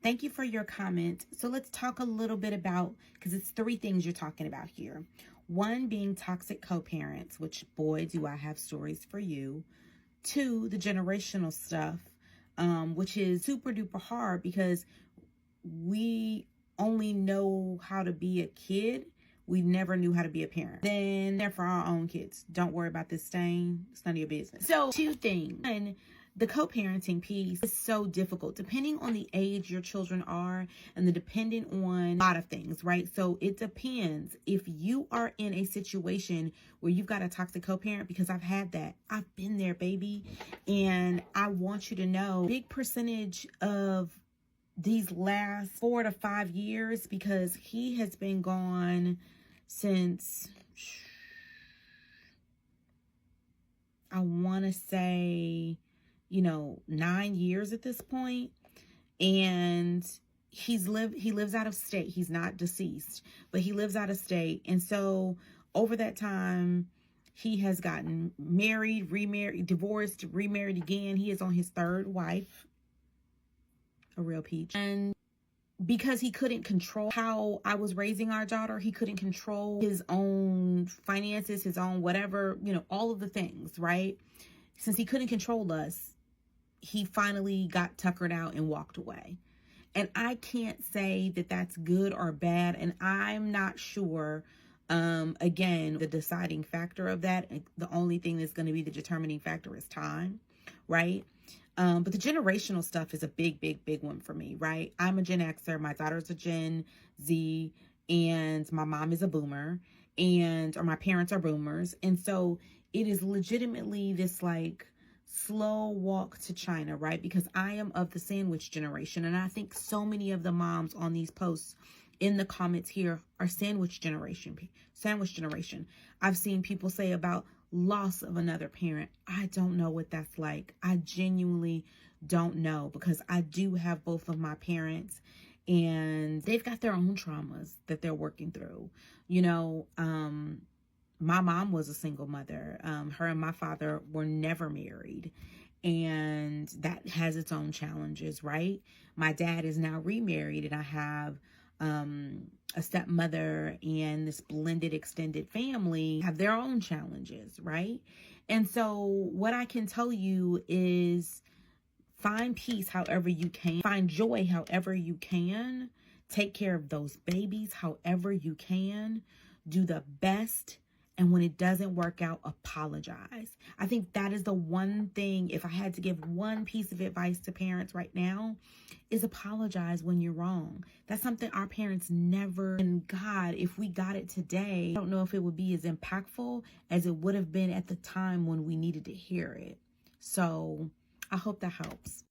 Thank you for your comment. So let's talk a little bit about, because it's three things you're talking about here. One being toxic co-parents, which, boy, do I have stories for you. Two, the generational stuff, which is super duper hard because we only know how to be a kid. We never knew how to be a parent. Then they're for our own kids. Don't worry about this stain. It's none of your business. So two things. One, the co-parenting piece is so difficult depending on the age your children are and the dependent on a lot of things, right? So it depends if you are in a situation where you've got a toxic co-parent, because I've had that. I've been there, baby. And I want you to know, big percentage of these last 4 to 5 years, because he has been gone since, I want to say, 9 years at this point. And he lives out of state. He's not deceased, but he lives out of state. And so over that time, he has gotten married, remarried, divorced, remarried again. He is on his third wife, a real peach. And because he couldn't control how I was raising our daughter, he couldn't control his own finances, his own whatever, all of the things, right? Since he couldn't control us, he finally got tuckered out and walked away. And I can't say that that's good or bad. And I'm not sure, again, the deciding factor of that. The only thing that's going to be the determining factor is time, right? But the generational stuff is a big, big, big one for me, right? I'm a Gen Xer. My daughter's a Gen Z, and my mom is a boomer, or my parents are boomers. And so it is legitimately this slow walk to China, right? Because I am of the sandwich generation. And I think so many of the moms on these posts in the comments here are sandwich generation. I've seen people say about loss of another parent. I don't know what that's like. I genuinely don't know, because I do have both of my parents and they've got their own traumas that they're working through. My mom was a single mother. Her and my father were never married, and that has its own challenges, right? My dad is now remarried, and I have a stepmother, and this blended extended family have their own challenges, right? And so what I can tell you is find peace however you can, find joy however you can, take care of those babies however you can, do the best. And when it doesn't work out, apologize. I think that is the one thing, if I had to give one piece of advice to parents right now, is apologize when you're wrong. That's something our parents never, and God, if we got it today, I don't know if it would be as impactful as it would have been at the time when we needed to hear it. So I hope that helps.